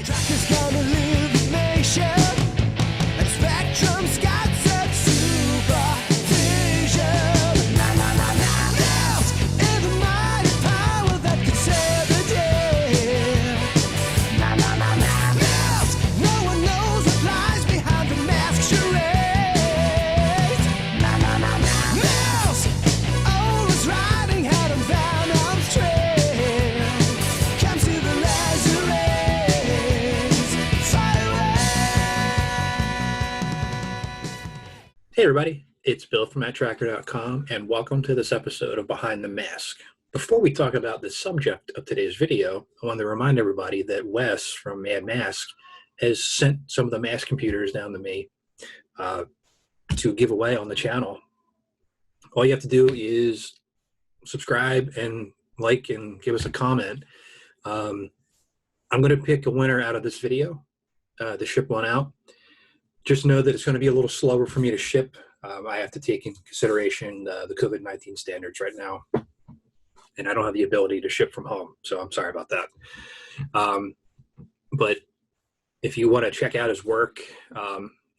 Matt-Trakker's gonna live the nation, and Spectrum's got such supervision. Mask is a mighty power that could save the day. Mask, no one knows what lies behind the mask charade. Mask, always riding out on Venom's trail. Comes to the laser rays, fire away. Hey everybody, it's Bill from Matt-Trakker.com and welcome to this episode of Behind the Mask. Before we talk about the subject of today's video, I want to remind everybody that Wes from Mad Mask has sent some of the mask computers down to me to give away on the channel. All you have to do is subscribe and like and give us a comment. I'm going to pick a winner out of this video to ship one out. Just know that it's going to be a little slower for me to ship. I have to take into consideration the COVID-19 standards right now, and I don't have the ability to ship from home, so I'm sorry about that. But if you want to check out his work,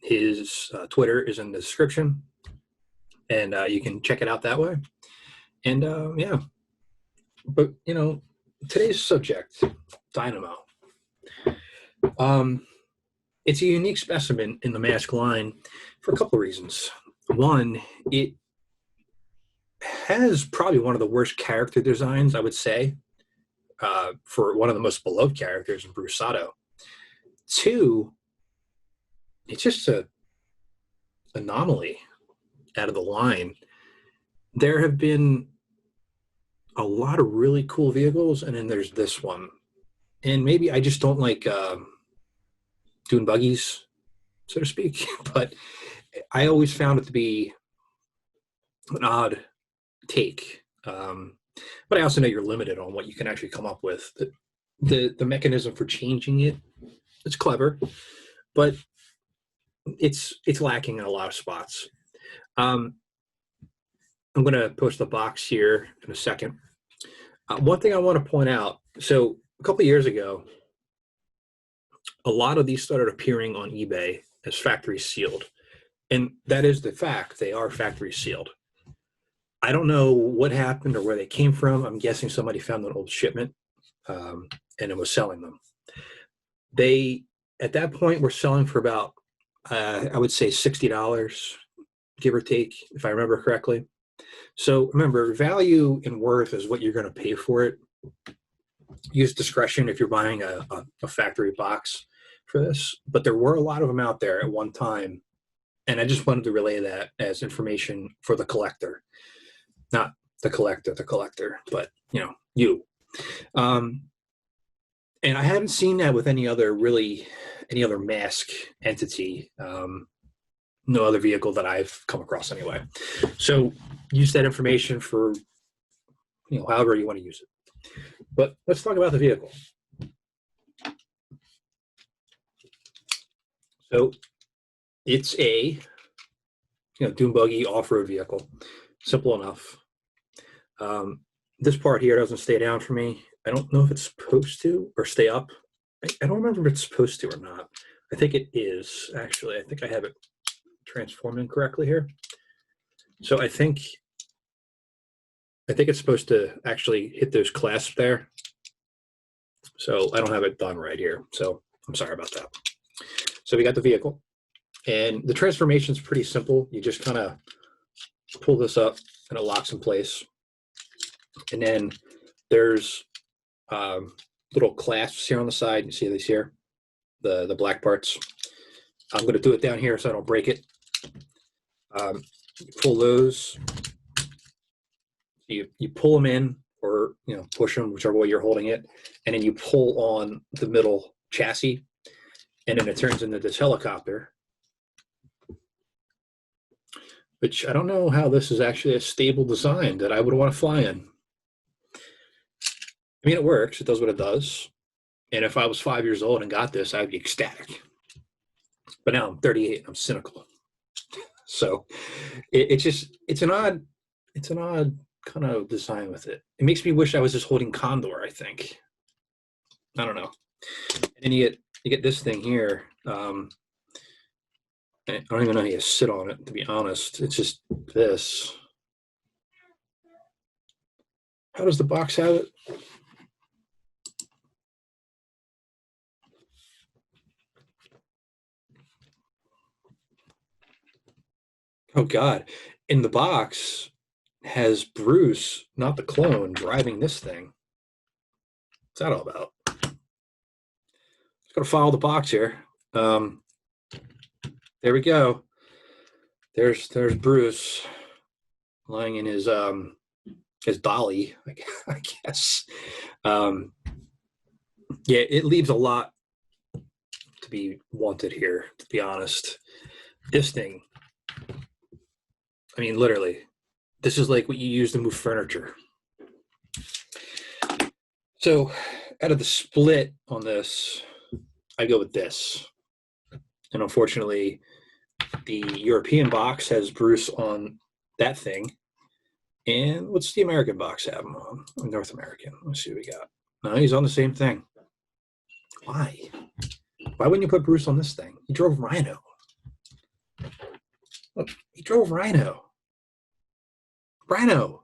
his Twitter is in the description, and you can check it out that way. And yeah, but you know, today's subject, Dynamo. It's a unique specimen in the mask line for a couple of reasons. One, it has probably one of the worst character designs, I would say, for one of the most beloved characters in Bruce Sato. Two, it's just an anomaly out of the line. There have been a lot of really cool vehicles, and then there's this one. And maybe I just don't like dune buggies, so to speak, but I always found it to be an odd take. But I also know you're limited on what you can actually come up with. The mechanism for changing it, it's clever, but it's lacking in a lot of spots. I'm going to post the box here in a second. One thing I want to point out, so a couple of years ago, a lot of these started appearing on eBay as factory sealed. And that is the fact, they are factory sealed. I don't know what happened or where they came from. I'm guessing somebody found an old shipment and it was selling them. They, at that point, were selling for about, I would say $60, give or take, if I remember correctly. So remember, value and worth is what you're going to pay for it. Use discretion if you're buying a factory box for this, but there were a lot of them out there at one time, and I just wanted to relay that as information for the collector. Not the collector, but you know, you. And I haven't seen that with any other mask entity, no other vehicle that I've come across anyway. So use that information for, you know, however you want to use it. But let's talk about the vehicle. So it's a, you know, dune buggy off-road vehicle. Simple enough. This part here doesn't stay down for me. I don't know if it's supposed to or stay up. I don't remember if it's supposed to or not. I think it is, actually. I think I have it transformed incorrectly here. So I think it's supposed to actually hit those clasps there. So I don't have it done right here. So I'm sorry about that. So we got the vehicle, and the transformation is pretty simple. You just kind of pull this up and it locks in place. And then there's little clasps here on the side. You see these here, the black parts. I'm going to do it down here so I don't break it. You pull those. You pull them in, or you know, push them, whichever way you're holding it, and then you pull on the middle chassis, and then it turns into this helicopter. Which I don't know how this is actually a stable design that I would want to fly in. I mean, it works. It does what it does. And if I was 5 years old and got this, I'd be ecstatic. But now I'm 38 and I'm cynical. So it's an odd kind of design with it. It makes me wish I was just holding Condor, I think. I don't know. And then you get you get this thing here. I don't even know how you sit on it, to be honest. It's just this. How does the box have it? Oh, God. In the box has Bruce, not the clone, driving this thing. What's that all about? Just got to follow the box here. There we go. There's Bruce lying in his dolly, I guess. Yeah, it leaves a lot to be wanted here, to be honest. This thing, I mean, literally, this is like what you use to move furniture. So out of the split on this, I go with this. And unfortunately, the European box has Bruce on that thing. And what's the American box have him on? North American. Let's see what we got. No, he's on the same thing. Why? Why wouldn't you put Bruce on this thing? He drove Rhino. Look, he drove Rhino. Rhino.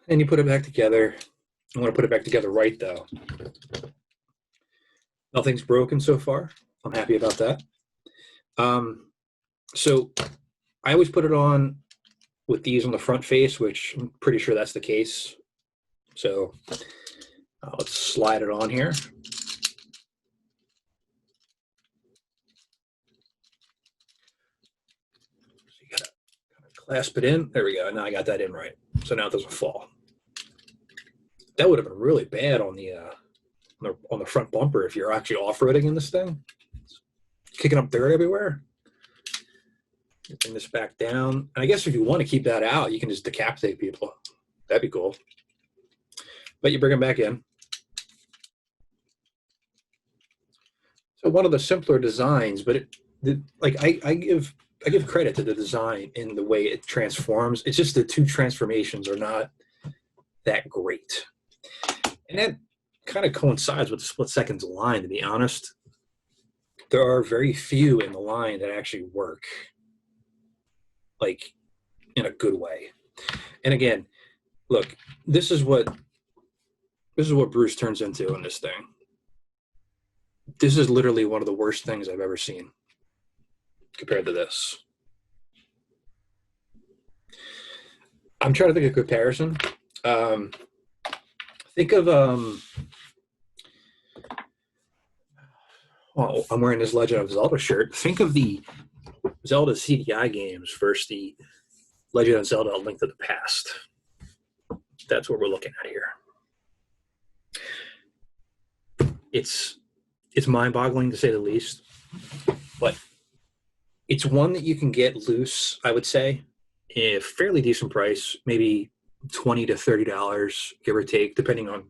And you put it back together. I want to put it back together right, though. Nothing's broken so far. I'm happy about that. So I always put it on with these on the front face, which I'm pretty sure that's the case. So let's slide it on here. So you gotta kind of clasp it in. There we go. Now I got that in right. So now it doesn't fall. That would have been really bad on the front bumper if you're actually off-roading in this thing. It's kicking up dirt everywhere. Bring this back down. And I guess if you want to keep that out, you can just decapitate people. That'd be cool. But you bring them back in. So one of the simpler designs, but I give credit to the design in the way it transforms. It's just the two transformations are not that great. And that kind of coincides with the split seconds line, to be honest. There are very few in the line that actually work like in a good way. And again, look, this is what Bruce turns into in this thing. This is literally one of the worst things I've ever seen compared to this. I'm trying to think of a comparison. Think of well, I'm wearing this Legend of Zelda shirt. Think of the Zelda CDI games versus the Legend of Zelda: A Link to the Past. That's what we're looking at here. It's mind-boggling to say the least, but it's one that you can get loose, I would say, a fairly decent price, maybe $20 to $30, give or take, depending on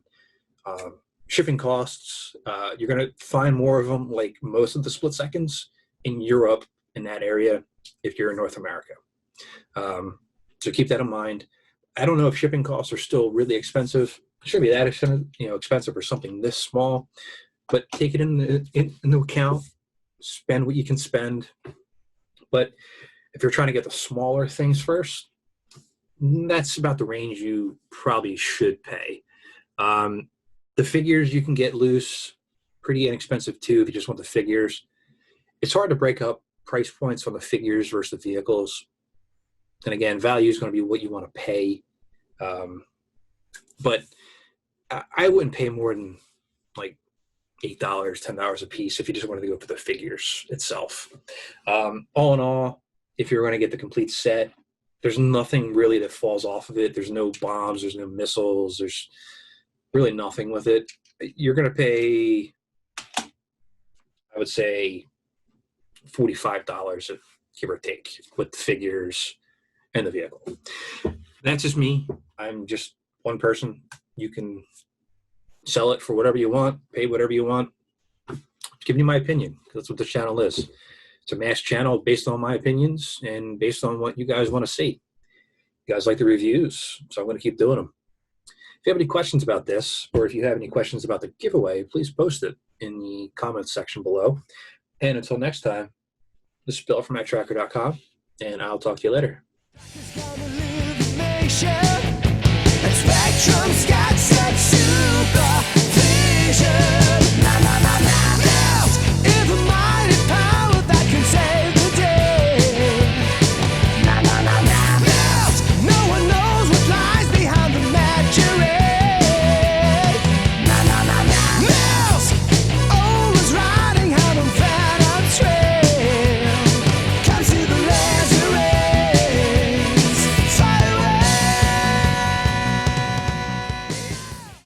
shipping costs. You're going to find more of them, like most of the split seconds, in Europe, in that area, if you're in North America. So keep that in mind. I don't know if shipping costs are still really expensive. It shouldn't be that expensive for something this small, but take it into account. Spend what you can spend. But if you're trying to get the smaller things first, that's about the range you probably should pay. The figures you can get loose, pretty inexpensive too if you just want the figures. It's hard to break up price points on the figures versus the vehicles. And again, value is going to be what you want to pay. But I wouldn't pay more than like $8, $10 a piece if you just wanted to go for the figures itself. All in all, if you're going to get the complete set, there's nothing really that falls off of it. There's no bombs, there's no missiles, there's really nothing with it. You're going to pay, I would say, $45, give or take, with the figures and the vehicle. That's just me. I'm just one person. You can sell it for whatever you want, pay whatever you want. I'm giving you my opinion. That's what this channel is. It's a mass channel based on my opinions and based on what you guys want to see. You guys like the reviews, so I'm going to keep doing them. If you have any questions about this, or if you have any questions about the giveaway, please post it in the comments section below. And until next time, this is Bill from Matt-Trakker.com, and I'll talk to you later. It's gonna live the nation. It's Spectrum.